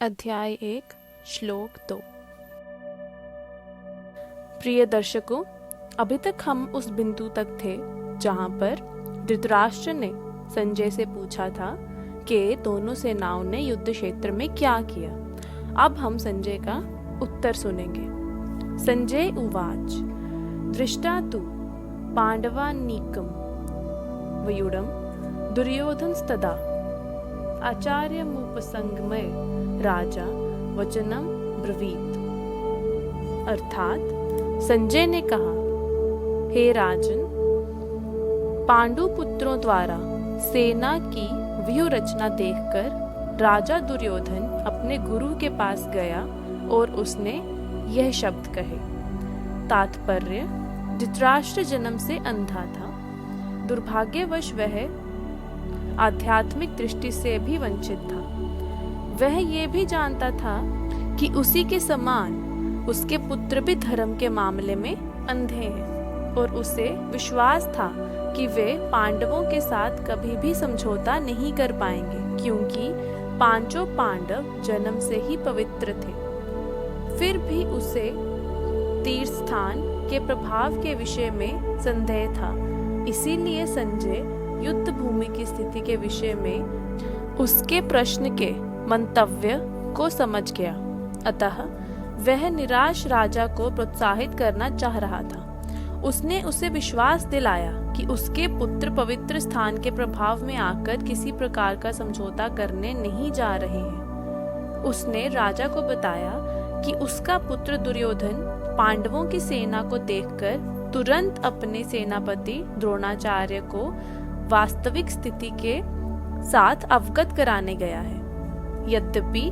अध्याय 1 श्लोक 2। प्रिय दर्शकों, अभी तक हम उस बिंदु तक थे जहां पर धृतराष्ट्र ने संजय से पूछा था कि दोनों सेनाओं ने युद्ध क्षेत्र में क्या किया। अब हम संजय का उत्तर सुनेंगे। संजय उवाच दृष्टा तु पांडवानीकं वयुडं दुर्योधनस्तदा आचार्यमुपसंगम्य राजा वचनम ब्रवीत। अर्थात संजय ने कहा, हे राजन, पांडु पुत्रों द्वारा सेना की व्यूह रचना देखकर राजा दुर्योधन अपने गुरु के पास गया और उसने यह शब्द कहे। तात्पर्य, धृतराष्ट्र जन्म से अंधा था। दुर्भाग्यवश वह आध्यात्मिक दृष्टि से भी वंचित था। वह ये भी जानता था कि उसी के समान उसके पुत्र भी धर्म के मामले में अंधे हैं और उसे विश्वास था कि वे पांडवों के साथ कभी भी समझौता नहीं कर पाएंगे, क्योंकि पांचों पांडव जन्म से ही पवित्र थे। फिर भी उसे तीर्थ स्थान के प्रभाव के विषय में संदेह था। इसीलिए संजय युद्ध भूमि की स्थिति के विषय में उसके प्रश्न के मंतव्य को समझ गया। अतः वह निराश राजा को प्रोत्साहित करना चाह रहा था। उसने उसे विश्वास दिलाया कि उसके पुत्र पवित्र स्थान के प्रभाव में आकर किसी प्रकार का समझौता करने नहीं जा रहे हैं। उसने राजा को बताया कि उसका पुत्र दुर्योधन पांडवों की सेना को देखकर तुरंत अपने सेनापति द्रोणाचार्य को वास्तविक स्थिति के साथ अवगत कराने गया है। यद्यपि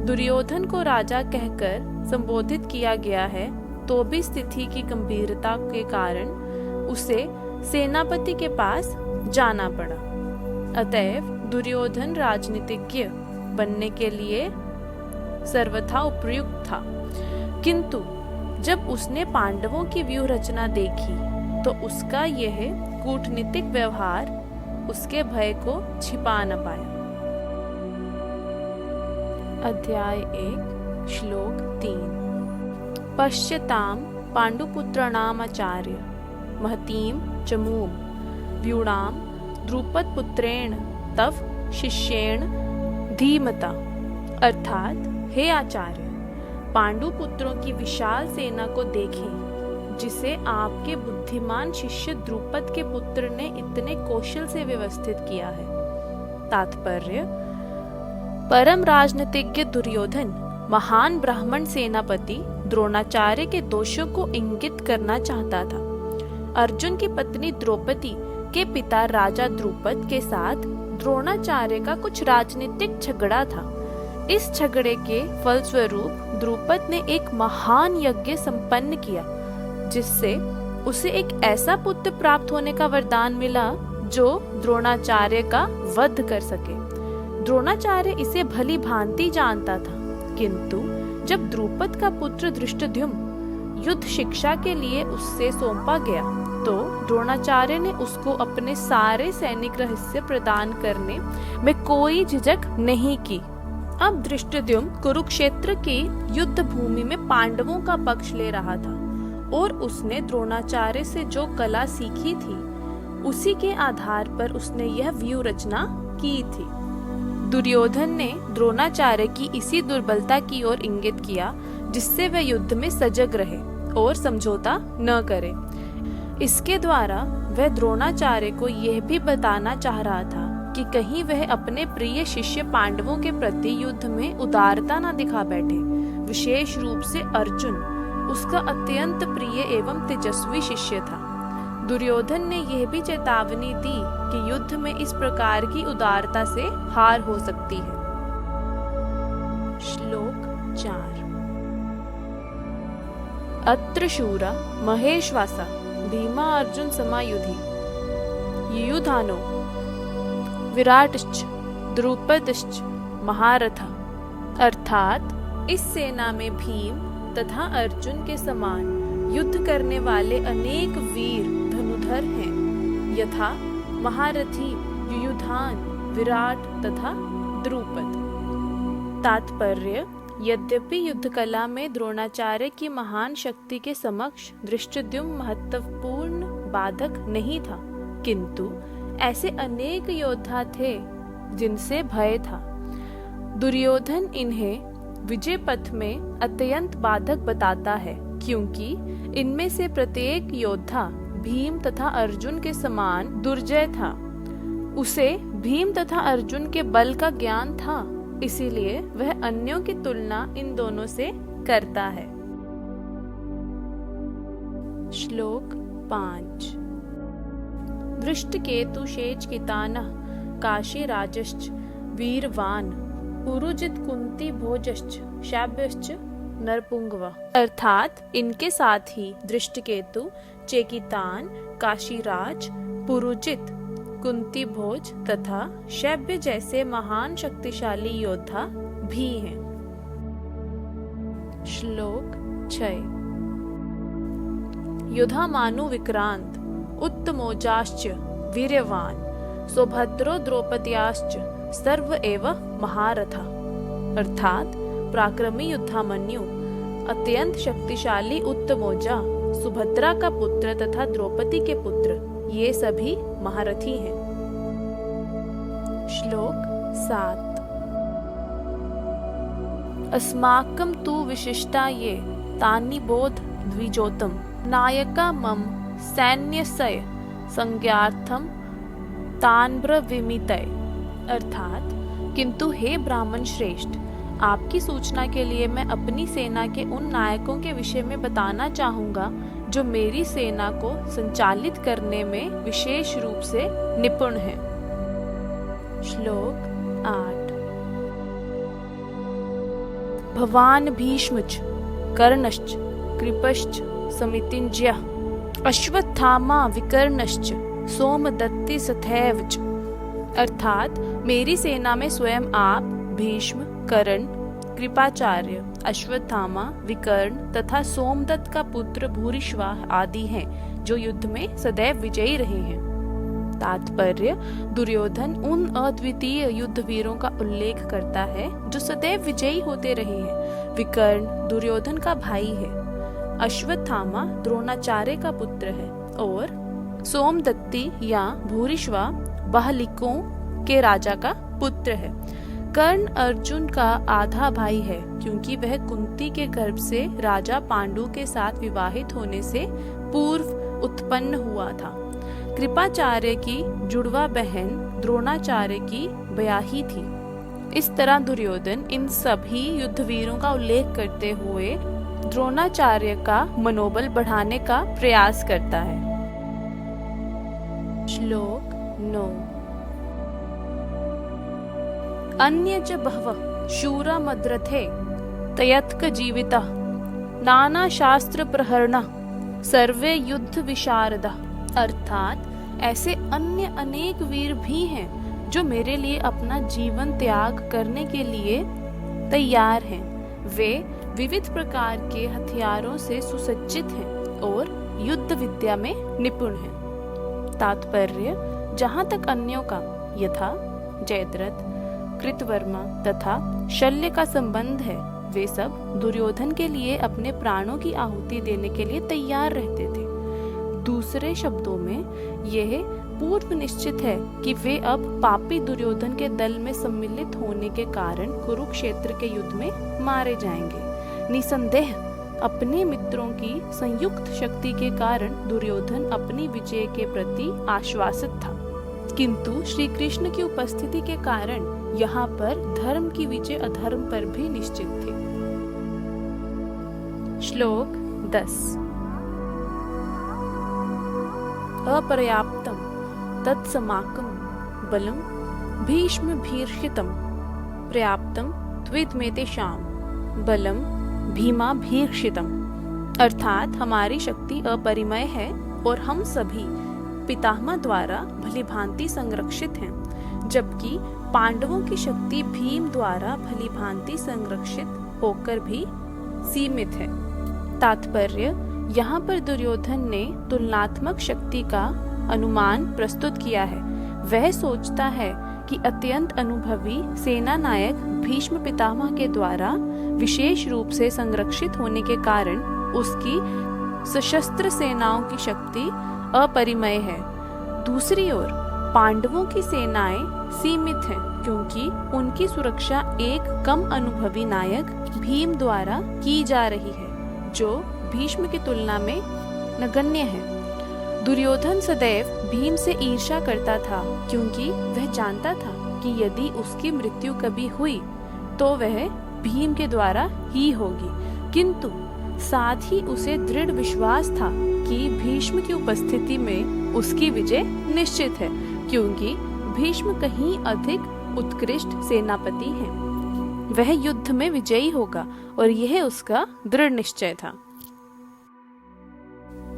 दुर्योधन को राजा कहकर संबोधित किया गया है, तो भी स्थिति की गंभीरता के कारण उसे सेनापति के पास जाना पड़ा। अतएव दुर्योधन राजनीतिज्ञ बनने के लिए सर्वथा उपयुक्त था। किंतु जब उसने पांडवों की व्यूह रचना देखी तो उसका यह कूटनीतिक व्यवहार उसके भय को छिपा न पाया। अध्याय 1 श्लोक 3। पश्यताम पांडुपुत्राणाम आचार्य महतीम चमूम व्यूणाम द्रुपद पुत्रेण तव शिष्येण धीमता। अर्थात, हे आचार्य, पांडु पुत्रों की विशाल सेना को देखें जिसे आपके बुद्धिमान शिष्य द्रुपद के पुत्र ने इतने कौशल से व्यवस्थित किया है। तात्पर्य, परम राजनीतिज्ञ दुर्योधन महान ब्राह्मण सेनापति द्रोणाचार्य के दोषों को इंगित करना चाहता था। अर्जुन की पत्नी द्रौपदी के पिता राजा द्रुपद के साथ द्रोणाचार्य का कुछ राजनीतिक झगड़ा था। इस झगड़े के फलस्वरूप द्रुपद ने एक महान यज्ञ संपन्न किया, जिससे उसे एक ऐसा पुत्र प्राप्त होने का वरदान मिला जो द्रोणाचार्य का वध कर सके। द्रोणाचार्य इसे भली भांति जानता था, किंतु जब द्रुपद का पुत्र धृष्टद्युम्न युद्ध शिक्षा के लिए उससे सौंपा गया, तो द्रोणाचार्य ने उसको अपने सारे सैनिक रहस्य प्रदान करने में कोई झिझक नहीं की। अब धृष्टद्युम्न कुरुक्षेत्र की युद्ध भूमि में पांडवों का पक्ष ले रहा था और उसने द्रोणाचार्य से जो कला सीखी थी, उसी के आधार पर उसने यह व्यूह रचना की थी। दुर्योधन ने द्रोणाचार्य की इसी दुर्बलता की ओर इंगित किया, जिससे वह युद्ध में सजग रहे और समझौता न करे। इसके द्वारा वह द्रोणाचार्य को यह भी बताना चाह रहा था कि कहीं वह अपने प्रिय शिष्य पांडवों के प्रति युद्ध में उदारता न दिखा बैठे। विशेष रूप से अर्जुन उसका अत्यंत प्रिय एवं तेजस्वी शिष्य था। दुर्योधन ने यह भी चेतावनी दी कि युद्ध में इस प्रकार की उदारता से हार हो सकती है। श्लोक 4। अत्र शूरा महेश्वासा भीमा अर्जुन समायुधि युयुधानो विराटश्च द्रुपदश्च महारथा। अर्थात, इस सेना में भीम तथा अर्जुन के समान युद्ध करने वाले अनेक वीर धनुधर हैं, यथा महारथी युयुधान, विराट तथा द्रुपद। तात्पर्य: यद्यपि युद्ध कला में द्रोणाचार्य की महान शक्ति के समक्ष धृष्टद्युम्न महत्वपूर्ण बाधक नहीं था, किंतु ऐसे अनेक योद्धा थे जिनसे भय था। दुर्योधन इन्हें विजय पथ में अत्यंत बाधक बताता है, क्योंकि इनमें से प्रत्येक योद्धा भीम तथा अर्जुन के समान दुर्जय था। उसे भीम तथा अर्जुन के बल का ज्ञान था, इसीलिए वह अन्यों की तुलना इन दोनों से करता है। श्लोक 5। दृष्टकेतु शेचकितानः काशी राजश्च वीरवान पुरुजित कुंती भोजश्च शाब्यश्च नरपुंगव। अर्थात इनके साथ ही दृष्टकेतु, चेकितान, काशीराज, पुरुजित, कुंती भोज तथा शैब्य जैसे महान शक्तिशाली योद्धा भी हैं। श्लोक 6। युधामानु विक्रांत उत्तमोजाश्च वीर्यवान सौभद्रो द्रौपद्याश्च सर्व एव महारथा। अर्थात पराक्रमी युद्धामन्यु, अत्यंत शक्तिशाली उत्तमोजा, सुभद्रा का पुत्र तथा द्रौपदी के पुत्र, ये सभी महारथी हैं। श्लोक 7। अस्माकं तु विशिष्टा ये तानि बोध द्विजोतम नायका मम सैन्यस्य संज्ञार्थम तान् ब्रवीमितये। अर्थात किंतु हे ब्राह्मण श्रेष्ठ, आपकी सूचना के लिए मैं अपनी सेना के उन नायकों के विषय में बताना चाहूंगा जो मेरी सेना को संचालित करने में विशेष रूप से निपुण हैं। श्लोक 8। भवान भीष्मच कर्णश्च कृपश्च समितिंज्यः अश्वत्थामा विकर्णश्च सोमदत्ति तथैव च। अर्थात मेरी सेना में स्वयं आप, भीष्म, कर्ण, कृपाचार्य, अश्वत्थामा, विकर्ण तथा सोमदत्त का पुत्र भूरिश्वाह आदि हैं, जो युद्ध में सदैव विजयी रहे हैं। तात्पर्य: दुर्योधन उन अद्वितीय युद्ध वीरों का उल्लेख करता है जो सदैव विजयी होते रहे हैं। विकर्ण दुर्योधन का भाई है, अश्वत्थामा द्रोणाचार्य का पुत्र है और सोमदत्ति या भूरिश्वा बाहलिकों के राजा का पुत्र है। कर्ण अर्जुन का आधा भाई है, क्योंकि वह कुंती के गर्भ से राजा पांडु के साथ विवाहित होने से पूर्व उत्पन्न हुआ था। कृपाचार्य की जुड़वा बहन द्रोणाचार्य की ब्याही थी। इस तरह दुर्योधन इन सभी युद्धवीरों का उल्लेख करते हुए द्रोणाचार्य का मनोबल बढ़ाने का प्रयास करता है। श्लोक 9। अन्य च बहवः शूरा मद्रथे तयत्क जीविता नाना शास्त्र प्रहरणा सर्वे युद्ध विशारदा। अर्थात ऐसे अन्य अनेक वीर भी हैं जो मेरे लिए अपना जीवन त्याग करने के लिए तैयार हैं। वे विविध प्रकार के हथियारों से सुसज्जित हैं और युद्ध विद्या में निपुण हैं। तात्पर्य: जहाँ तक अन्यों का यथा जयद्रथ, कृतवर्मा तथा शल्य का संबंध है, वे सब दुर्योधन के लिए अपने प्राणों की आहुति देने के लिए तैयार रहते थे। दूसरे शब्दों में यह पूर्व निश्चित है कि वे अब पापी दुर्योधन के दल में सम्मिलित होने के कारण कुरुक्षेत्र के युद्ध में मारे जाएंगे। निसंदेह अपने मित्रों की संयुक्त शक्ति के कारण दुर्योधन अपनी विजय के प्रति आश्वासित था, किंतु श्री कृष्ण की उपस्थिति के कारण यहाँ पर धर्म की विजय अधर्म पर भी निश्चित थी। श्लोक 10। अपर्याप्तम तत्समाकं बलम भीष्म भीर्षितम पर्याप्तम त्विदमेतेषां बलम भीमा भीर्षितम। अर्थात हमारी शक्ति अपरिमेय है और हम सभी पितामह द्वारा भलीभांति संरक्षित हैं, जबकि पांडवों की शक्ति भीम द्वारा भलीभांति संरक्षित होकर भी सीमित है। तात्पर्य: यहाँ पर दुर्योधन ने तुलनात्मक शक्ति का अनुमान प्रस्तुत किया है। वह सोचता है कि अत्यंत अनुभवी सेना नायक भीष्म पितामह के द्वारा विशेष रूप से संरक्षित होने के कारण उसकी सशस्त्र सेनाओं की शक्ति अपरिमेय है। दूसरी ओर पांडवों की सेनाएं सीमित हैं, क्योंकि उनकी सुरक्षा एक कम अनुभवी नायक भीम द्वारा की जा रही है, जो भीष्म की तुलना में नगण्य है। दुर्योधन सदैव भीम से ईर्ष्या करता था, क्योंकि वह जानता था कि यदि उसकी मृत्यु कभी हुई तो वह भीम के द्वारा ही होगी, किंतु साथ ही उसे दृढ़ विश्वास था कि भीष्म की उपस्थिति में उसकी विजय निश्चित है, क्योंकि भीष्म कहीं अधिक उत्कृष्ट सेनापति हैं। वह युद्ध में विजयी होगा और यह उसका दृढ़ निश्चय था।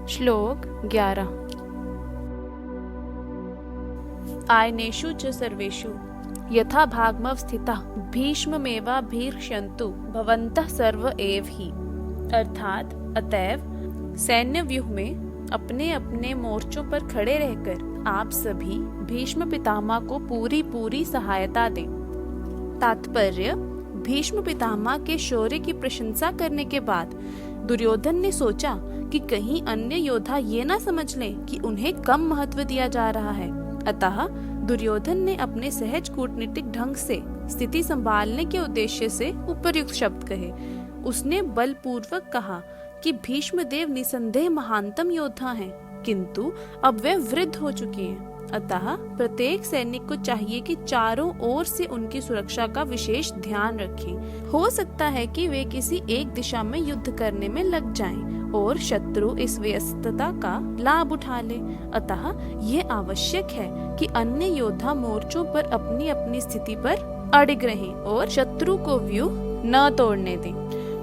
श्लोक 11। आयनेषु च सर्वेषु यथा भागमव स्थिता भीष्ममेवाभीक्ष्यन्तु भवन्तः सर्व एव हि। अर्थात अतएव सैन्य व्यूह में अपने अपने मोर्चों पर खड़े रहकर आप सभी भीष्म पितामह को पूरी सहायता दें। तात्पर्य: भीष्म पितामह के शौर्य की प्रशंसा करने के बाद दुर्योधन ने सोचा कि कहीं अन्य योद्धा ये ना समझ लें कि उन्हें कम महत्व दिया जा रहा है। अतः दुर्योधन ने अपने सहज कूटनीतिक ढंग से स्थिति संभालने के उद्देश्य से उपर्युक्त शब्द कहे। उसने बलपूर्वक कहा कि भीष्मदेव निसंदेह महानतम योद्धा हैं, किंतु अब वे वृद्ध हो चुके हैं। अतः प्रत्येक सैनिक को चाहिए कि चारों ओर से उनकी सुरक्षा का विशेष ध्यान रखें। हो सकता है कि वे किसी एक दिशा में युद्ध करने में लग जाएं और शत्रु इस व्यस्तता का लाभ उठा ले। अतः ये आवश्यक है कि अन्य योद्धा मोर्चों पर अपनी अपनी स्थिति पर अडिग रहें और शत्रु को व्यूह न तोड़ने दें।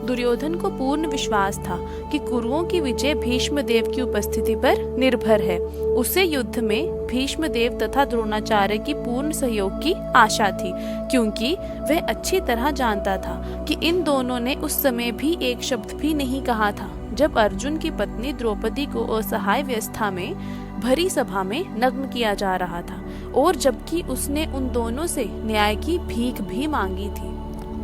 दुर्योधन को पूर्ण विश्वास था कि कुरुओं की विजय भीष्मदेव की उपस्थिति पर निर्भर है। उसे युद्ध में भीष्मदेव तथा द्रोणाचार्य की पूर्ण सहयोग की आशा थी, क्योंकि वह अच्छी तरह जानता था कि इन दोनों ने उस समय भी एक शब्द भी नहीं कहा था जब अर्जुन की पत्नी द्रौपदी को असहाय व्यवस्था में भरी सभा में नग्न किया जा रहा था, और जबकि उसने उन दोनों से न्याय की भीख भी मांगी थी।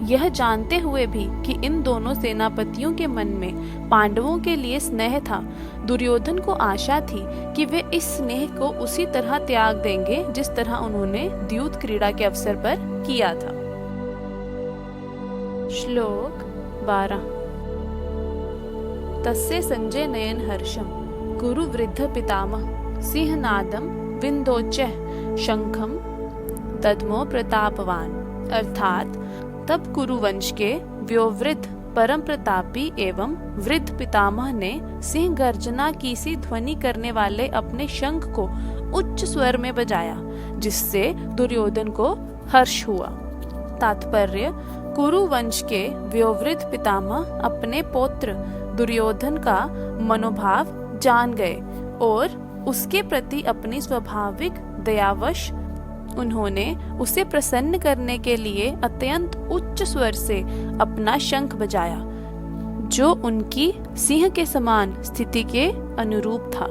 यह जानते हुए भी कि इन दोनों सेनापतियों के मन में पांडवों के लिए स्नेह था, दुर्योधन को आशा थी कि वे इस स्नेह को उसी तरह त्याग देंगे जिस तरह उन्होंने द्यूत क्रीड़ा के अवसर पर किया था। श्लोक 12। तस्य संजय नयन हर्षम कुरु वृद्ध पितामह सिंहनादम विंदोच्चः शंखम दद्मो प्रतापवान। अर्थात तब कुरुवंश के व्योवृद्ध परम प्रतापी एवं वृद्ध पितामह ने सिंह गर्जना की सी ध्वनि करने वाले अपने शंख को उच्च स्वर में बजाया, जिससे दुर्योधन को हर्ष हुआ। तात्पर्य: कुरुवंश के व्योवृद्ध पितामह अपने पौत्र दुर्योधन का मनोभाव जान गए और उसके प्रति अपनी स्वाभाविक दयावश उन्होंने उसे प्रसन्न करने के लिए अत्यंत उच्च स्वर से अपना शंख बजाया, जो उनकी सिंह के समान स्थिति के अनुरूप था।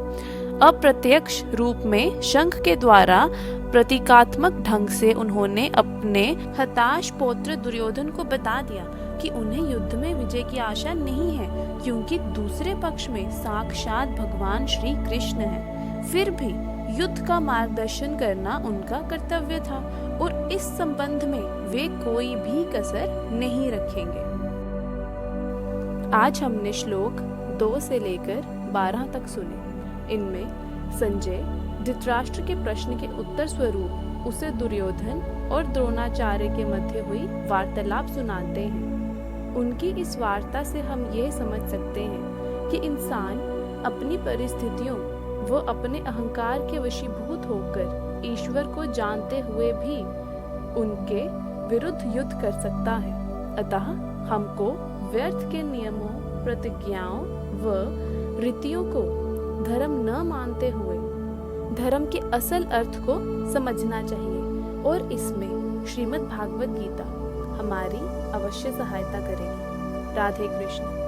अप्रत्यक्ष रूप में शंख के द्वारा प्रतीकात्मक ढंग से उन्होंने अपने हताश पौत्र दुर्योधन को बता दिया कि उन्हें युद्ध में विजय की आशा नहीं है, क्योंकि दूसरे पक्ष में साक्षात भगवान श्री कृष्ण है। फिर भी युद्ध का मार्गदर्शन करना उनका कर्तव्य था और इस संबंध में वे कोई भी कसर नहीं रखेंगे। आज हमने श्लोक 2 से लेकर 12 तक सुने। इनमें संजय धृतराष्ट्र के प्रश्न के उत्तर स्वरूप उसे दुर्योधन और द्रोणाचार्य के मध्य हुई वार्तालाप सुनाते हैं। उनकी इस वार्ता से हम यह समझ सकते हैं कि इंसान अपनी परिस्थितियों वो अपने अहंकार के वशीभूत होकर ईश्वर को जानते हुए भी उनके विरुद्ध युद्ध कर सकता है। अतः हमको व्यर्थ के नियमों, प्रतिज्ञाओं व रीतियों को धर्म न मानते हुए धर्म के असल अर्थ को समझना चाहिए, और इसमें श्रीमद् भागवत गीता हमारी अवश्य सहायता करेगी। राधे कृष्ण।